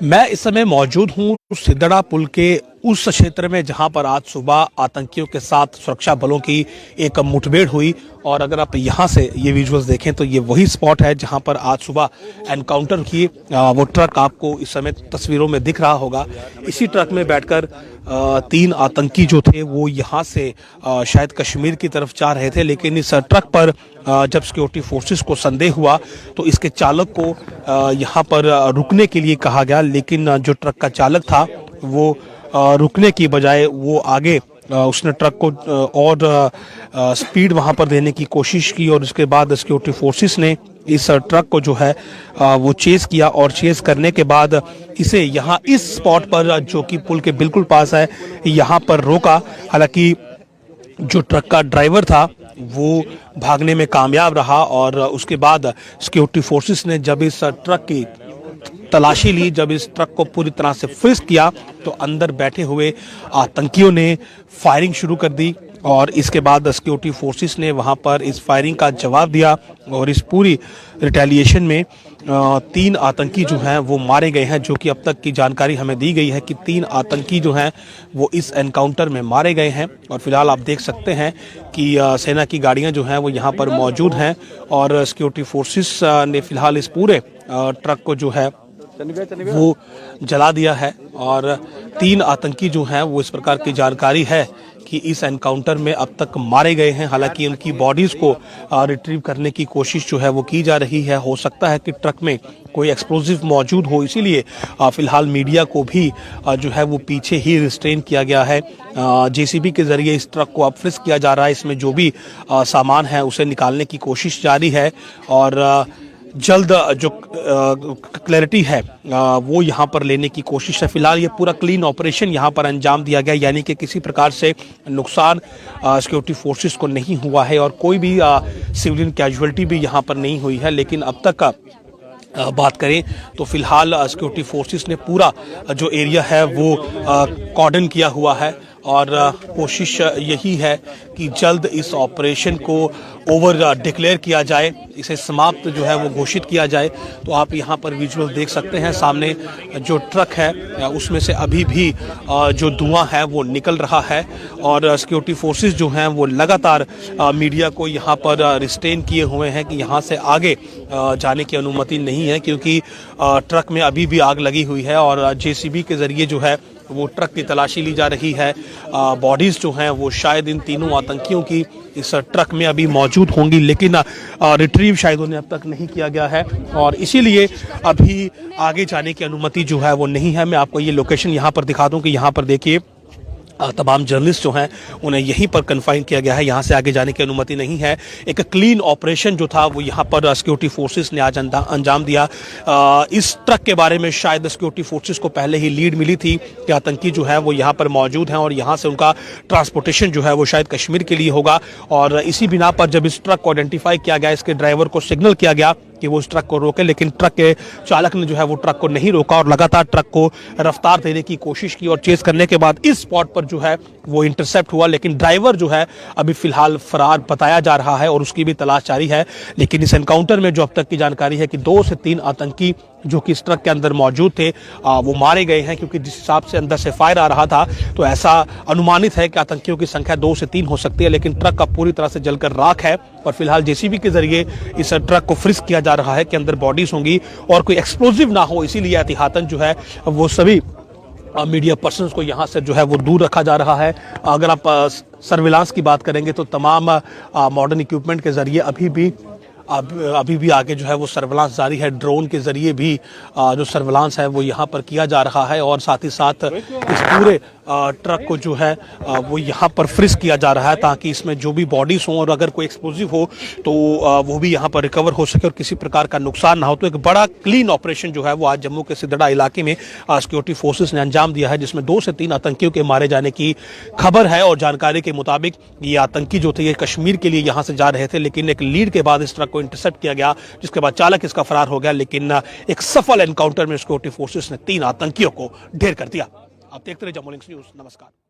मैं इस समय मौजूद हूँ सिद्दड़ा पुल के उस क्षेत्र में जहां पर आज सुबह आतंकियों के साथ सुरक्षा बलों की एक मुठभेड़ हुई। और अगर आप यहां से ये विजुअल्स देखें तो ये वही स्पॉट है जहां पर आज सुबह एनकाउंटर की वो ट्रक आपको इस समय तस्वीरों में दिख रहा होगा। इसी ट्रक में बैठकर तीन आतंकी जो थे वो यहां से शायद कश्मीर की तरफ जा रहे थे, लेकिन इस ट्रक पर जब सिक्योरिटी फोर्सेस को संदेह हुआ तो इसके चालक को यहां पर रुकने के लिए कहा गया, लेकिन जो ट्रक का चालक था वो रुकने की बजाय वो आगे उसने ट्रक को और स्पीड वहां पर देने की कोशिश की। और उसके बाद सिक्योरिटी फोर्सेस ने इस ट्रक को जो है वो चेस किया और चेस करने के बाद इसे यहाँ इस स्पॉट पर जो कि पुल के बिल्कुल पास है यहाँ पर रोका। हालांकि जो ट्रक का ड्राइवर था वो भागने में कामयाब रहा और उसके बाद सिक्योरिटी फोर्सेस ने जब इस ट्रक की तलाशी ली, जब इस ट्रक को पूरी तरह से फ्रिस्क किया तो अंदर बैठे हुए आतंकियों ने फायरिंग शुरू कर दी। और इसके बाद सिक्योरिटी फोर्सेस ने वहां पर इस फायरिंग का जवाब दिया और इस पूरी रिटेलिएशन में तीन आतंकी जो हैं वो मारे गए हैं। जो कि अब तक की जानकारी हमें दी गई है कि तीन आतंकी जो हैं वो इस एनकाउंटर में मारे गए हैं। और फिलहाल आप देख सकते हैं कि सेना की गाड़ियां जो हैं वो यहाँ पर मौजूद हैं और सिक्योरिटी फोर्सेस ने फिलहाल इस पूरे ट्रक को जो है वो जला दिया है। और तीन आतंकी जो हैं वो इस प्रकार की जानकारी है कि इस एनकाउंटर में अब तक मारे गए हैं। हालांकि उनकी बॉडीज को रिट्रीव करने की कोशिश जो है वो की जा रही है। हो सकता है कि ट्रक में कोई एक्सप्लोजिव मौजूद हो, इसीलिए फिलहाल मीडिया को भी जो है वो पीछे ही रिस्ट्रेन किया गया है। जेसीबी के जरिए इस ट्रक को अब फ्रिस्क किया जा रहा है। इसमें जो भी सामान है उसे निकालने की कोशिश जारी है और जल्द जो क्लैरिटी है वो यहाँ पर लेने की कोशिश है। फिलहाल ये पूरा क्लीन ऑपरेशन यहाँ पर अंजाम दिया गया, यानी कि किसी प्रकार से नुकसान सिक्योरिटी फोर्सेस को नहीं हुआ है और कोई भी सिविलियन कैजुअलिटी भी यहाँ पर नहीं हुई है। लेकिन अब तक का बात करें तो फिलहाल सिक्योरिटी फोर्सेस ने पूरा जो एरिया है वो कॉर्डन किया हुआ है और कोशिश यही है कि जल्द इस ऑपरेशन को ओवर डिक्लेयर किया जाए, इसे समाप्त जो है वो घोषित किया जाए। तो आप यहाँ पर विजुअल देख सकते हैं, सामने जो ट्रक है उसमें से अभी भी जो धुआं है वो निकल रहा है और सिक्योरिटी फोर्सेस जो हैं वो लगातार मीडिया को यहाँ पर रिस्ट्रेन किए हुए हैं कि यहाँ से आगे जाने की अनुमति नहीं है, क्योंकि ट्रक में अभी भी आग लगी हुई है और जेसीबी के जरिए जो है वो ट्रक की तलाशी ली जा रही है। बॉडीज जो हैं वो शायद इन तीनों आतंकियों की इस ट्रक में अभी मौजूद होंगी, लेकिन रिट्रीव शायद उन्हें अब तक नहीं किया गया है और इसीलिए अभी आगे जाने की अनुमति जो है वो नहीं है। मैं आपको ये लोकेशन यहाँ पर दिखा दूं कि यहाँ पर देखिए तमाम जर्नलिस्ट जो हैं उन्हें यहीं पर कन्फाइन किया गया है, यहाँ से आगे जाने की अनुमति नहीं है। एक क्लीन ऑपरेशन जो था वो यहाँ पर सिक्योरिटी फोर्सेस ने आज अंजाम दिया। इस ट्रक के बारे में शायद सिक्योरिटी फोर्सेस को पहले ही लीड मिली थी कि आतंकी जो है वो यहाँ पर मौजूद हैं और यहाँ से उनका ट्रांसपोर्टेशन जो है वो शायद कश्मीर के लिए होगा। और इसी बिना पर जब इस ट्रक को आइडेंटिफाई किया गया, इसके ड्राइवर को सिग्नल किया गया कि वो इस ट्रक को रोके, लेकिन ट्रक के चालक ने जो है वो ट्रक को नहीं रोका और लगातार ट्रक को रफ्तार देने की कोशिश की और चेस करने के बाद इस स्पॉट पर जो है वो इंटरसेप्ट हुआ। लेकिन ड्राइवर जो है अभी फिलहाल फरार बताया जा रहा है और उसकी भी तलाश जारी है। लेकिन इस एनकाउंटर में जो अब तक की जानकारी है कि 2 से 3 आतंकी जो कि इस ट्रक के अंदर मौजूद थे वो मारे गए हैं, क्योंकि जिस हिसाब से अंदर से फायर आ रहा था तो ऐसा अनुमानित है कि आतंकियों की संख्या 2 से 3 हो सकती है। लेकिन ट्रक का पूरी तरह से जलकर राख है और फिलहाल जेसीबी के जरिए इस ट्रक को फ्रिस्क किया जा रहा है कि अंदर बॉडीज होंगी और कोई एक्सप्लोजिव ना हो, इसीलिए एहतियातन जो है वो सभी मीडिया पर्सन्स को यहाँ से जो है वो दूर रखा जा रहा है। अगर आप सर्विलांस की बात करेंगे तो तमाम मॉडर्न इक्विपमेंट के जरिए अभी भी आगे जो है वो सर्विलांस जारी है। ड्रोन के जरिए भी जो सर्विलांस है वो यहाँ पर किया जा रहा है और साथ ही साथ इस पूरे ट्रक को जो है वो यहाँ पर फ्रिस्क किया जा रहा है ताकि इसमें जो भी बॉडीज हों और अगर कोई एक्सप्लोजिव हो तो वो भी यहाँ पर रिकवर हो सके और किसी प्रकार का नुकसान ना हो। तो एक बड़ा क्लीन ऑपरेशन जो है वो आज जम्मू के सिद्दड़ा इलाके में सिक्योरिटी फोर्सेस ने अंजाम दिया है, जिसमें 2 से 3 आतंकियों के मारे जाने की खबर है। और जानकारी के मुताबिक ये आतंकी जो थे ये कश्मीर के लिए यहाँ से जा रहे थे, लेकिन एक लीड के बाद इस ट्रक को इंटरसेप्ट किया गया, जिसके बाद चालक इसका फरार हो गया। लेकिन एक सफल एनकाउंटर में सिक्योरिटी फोर्सेस ने 3 आतंकियों को ढेर कर दिया। आप देखते रहे जम्मू लिंक्स न्यूज़। नमस्कार।